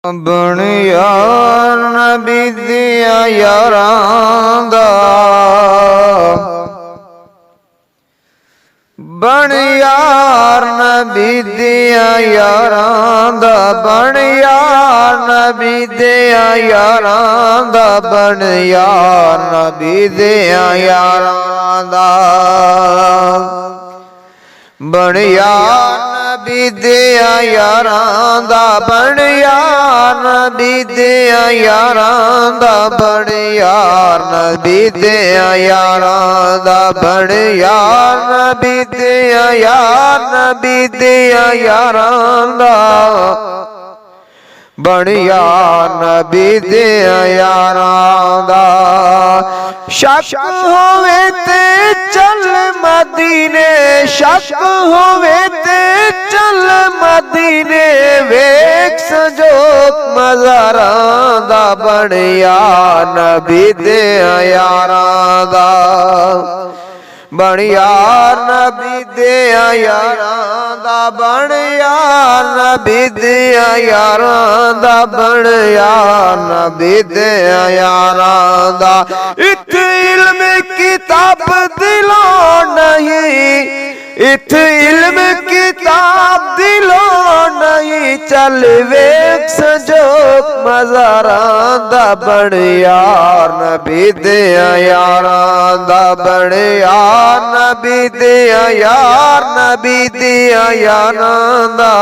बन यार नबी दिया यारां दा, बन यार नबी दिया यारां दा, बन यार नबी दिया यारां दा, बन यार नबी दिया यारां दा, बन यार नबी दिया यारां दा, बन यार नबी दिया यारां दा, बन यार नबी दिया यारां दा, बन यार नबी दिया यार नबी दिया यारां दा, बन यार नबी दिया यारां दा। शक होवे ते चल मदीने, शक होवे ते चल मदीने, वेख संजोग मज़ारां दा, बन यार नबी दिया यारां दा, बन यार नबी दिया यारां दा, बन यार नबी दिया यारां दा, बन यार नबी दिया यारां दा। इत इल्म किताब दिलों नहीं, इत इल्म किताब दिलों नहीं, चल वेख संजोग मज़ारां दा, बन यार नबी दिया यारां दा, बन यार नबी दिया यार नबी दिया यारां दा,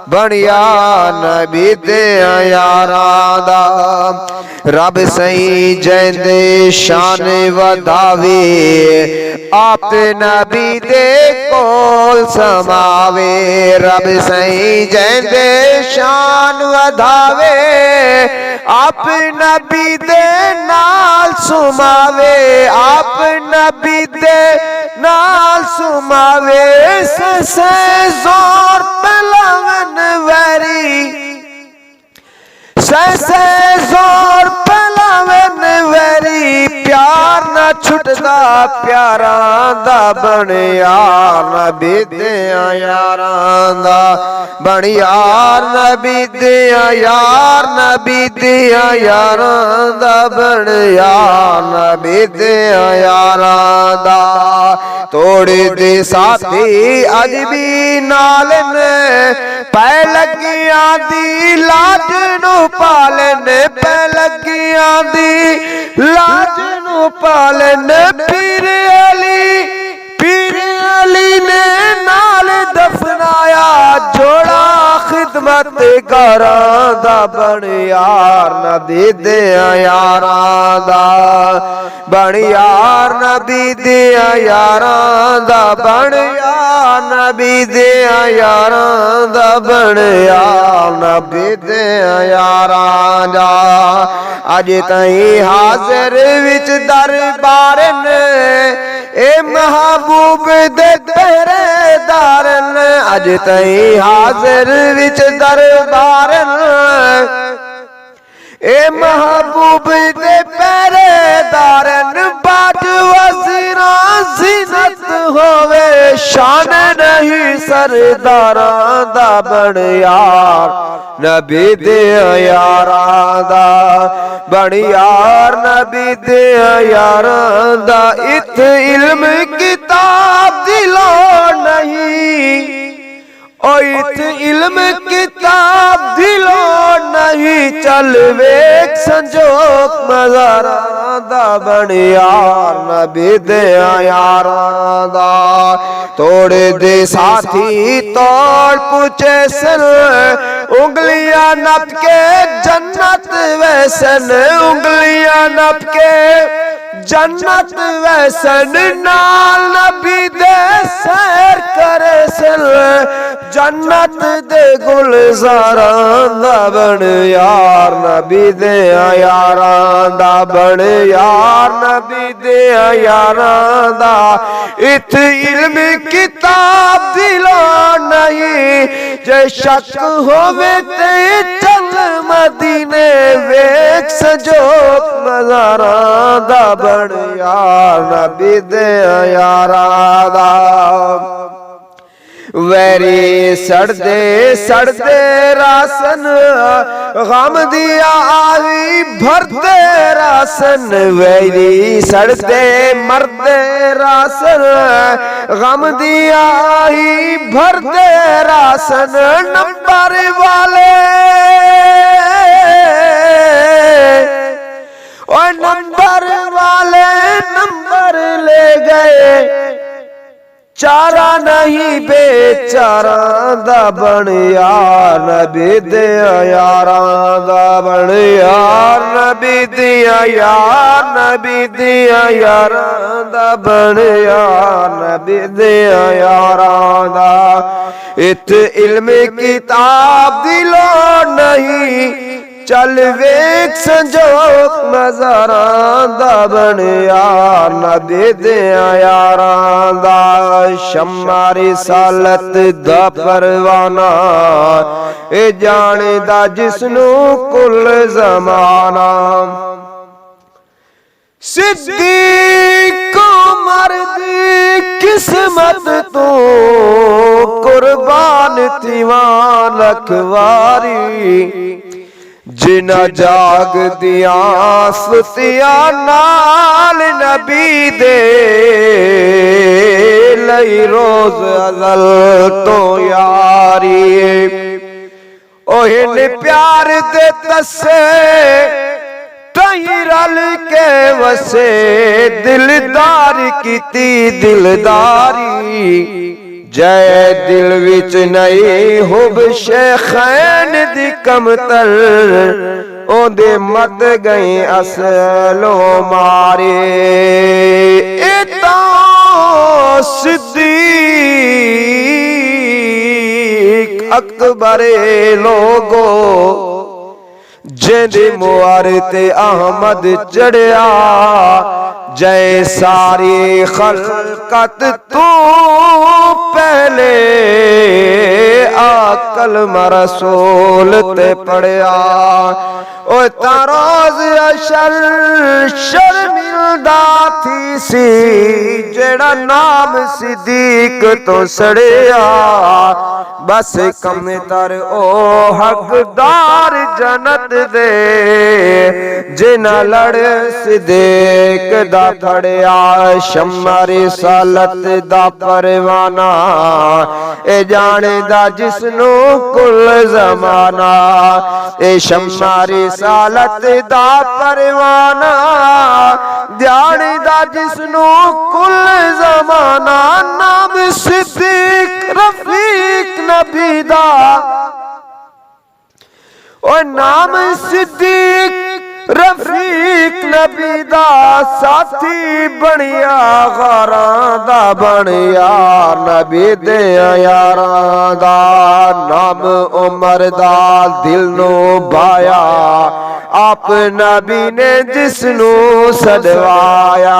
बन यार नबी दिया यारां दा। रब सही जैंदे शान वधावे, आप नबी दे कोल समावे, रब सही जैंदे शान वधावे, आप नबी दे नाल सुमावे, आप नबी दे नाल सुमावे, से जोर पलावन वैरी, से जोर पलावन वैरी, प्यार न छुटदा प्यारां दा, बन यार नबी दिया यारां दा, बन यार नबी दिया यार नबी दिया यारां दा, बन यार नबी दिया यारां दा। तोड़े दे साथी अज भी नाल ने, पै लगियां दी लाज नू पालन, पै लगियां दी लाज नू पालन, पीर अली ने नाल दफनाया, जोड़ा खिदमत गारां दा, बन यार नबी दिया यारां दा, बन यार नबी दिया यारां दा, बन यार नबी दिया यारां दा, बन यार नबी दिया यारां दा। अज ताईं हाजिर विच दरबार ने, ए महबूब दे पहरेदार ने, अज ताईं हाजिर विच दरबार ने, ए महबूब दे पहरेदार ने, बाज वज़ीरा ज़ीनत होवे, शान नहीं सरदारां दा, बन यार नबी दिया यारां दा, बन यार नबी दिया यारां दा। इत इल्म किताब दिलों नहीं, ओ इत इल्म किताब दिलों नहीं, चल वेख संजोग मज़ारां दा, बन यार नबी दिया यारां दा। तोड़े दे साथी तोड़ पूछे सन, उंगलियां नप के जन्नत वैसन, उंगलियां नप के जन्नत वैसन, नाल नबी दे सैर करे सन, जन्नत दे गुलज़ारां दा, बन यार नबी दिया यारां दा, बन यार नबी दिया यारां दा। इत इल्म किताब दिलों नहीं, जे शक होवे ते चल मदीने, वेख संजोग मज़ारां दा, बन यार नबी दिया यारां दा। वैरी सड़दे सड़दे रासन गम दिया आही भरते रासन वैरी सड़दे मरदे रासन गम दिया आही भरते रासन नंबर वाले और नंबर वाले नंबर ले गए चारा नहीं बेचारा दा बन यार नबी दिया यारा दा बन यार नबी दिया यार नबी दिया यारा दा बन यार नबी दिया यारा दा इत इल्म किताब दिलो नहीं चल वेख संजोक नज़ारां दा बन यार नबी दिया यारां दा शम्मा रिसालत दा परवाना ए जाने जिसनू कुल ज़माना सिद्दीक उमर दी किस्मत तू कुर्बान थीवां लखवारी जिना जाग दिया सुतिया नाल नबी दे लई रोज अज़ल तो यारी ओहे प्यार दे तसे तई रल के वसे दिलदार कीती दिलदारी जय दिल विच नहीं हुब शेखैन दी कमतर ओदे मत गई असलो मारे इता सिद्दीक अकबरे लोगो जिंदी मुआर ते अहमद चढ़िया जय सारी खलकत तू पहले आकल मरसूल ते पढ़िया ओ तारोज अशर शर्मिंदा थी सी जेड़ा नाम सिद्दीक तो सड़िया बस कम तर ओ हकदार जन्नत दे जिना लड़ सिद्दीक दा फड़िया शम्मा रिसालत दा परवाना ए जाने दा जिसनू कुल ज़माना ए शम्मा रिसालत दा परवाना जाने दा जिसनू कुल ज़माना नाम सिद्दीक रफीक नबी दा ओ नाम सिद्दीक रफीक नबी दा साथी बनिया गारां दा बनिया नबी दे यारां दा नाम उमर दा दिल नो भाया आप नबी ने जिसनू सदवाया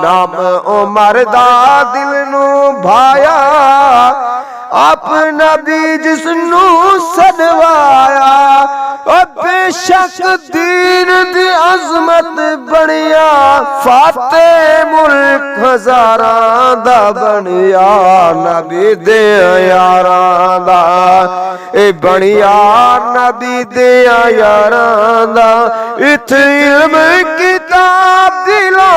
नाम उमर दा दिल नो भाया आप नबी जिसनू सदवाया बेशक दीन दी अजमत बनिया फाते मुल्क हजारां दा बनिया नबी दे यारां दा ए बनिया नबी दे यारां दा इत इल्म किताब दिलो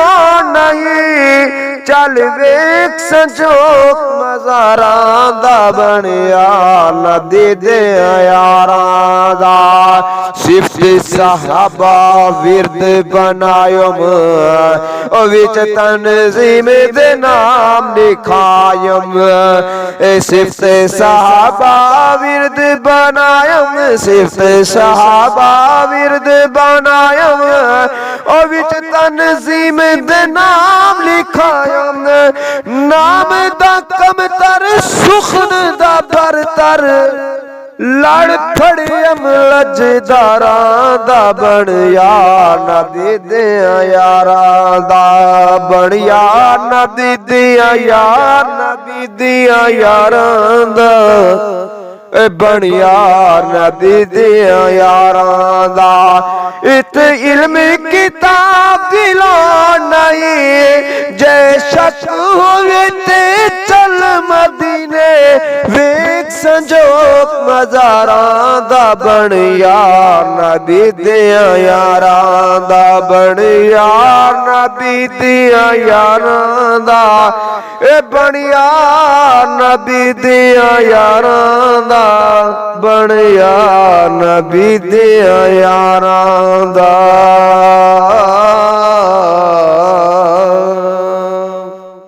नहीं चल वेख संजोक मज़ारां दा बनिया नबी दे यारां दा सिफ्त सहाबा विरद बनायम विच तंजीम दे नाम लिखायम सिफ्त सहाबा विरद बनायम सिफ्त सहाबा विरद बनायम विच तंजीम दे नाम लिखायम नाम दा कमतर सुखन दा बरतर लड़ फड़ियम लजदारां दा बनिया नबी दे यारां दा बनिया नबी दे यार नबी दे यारां दा बनिया नबी दे यारां दा इत इल्म किताब दिलो नहीं जय शक होवे ते चल मदीने हजारां दा बन यार नबी दियां यारां दा बन यार नबी दियां यारां दा ए बन यार नबी दियां यारां दा बन यार नबी दियां यारां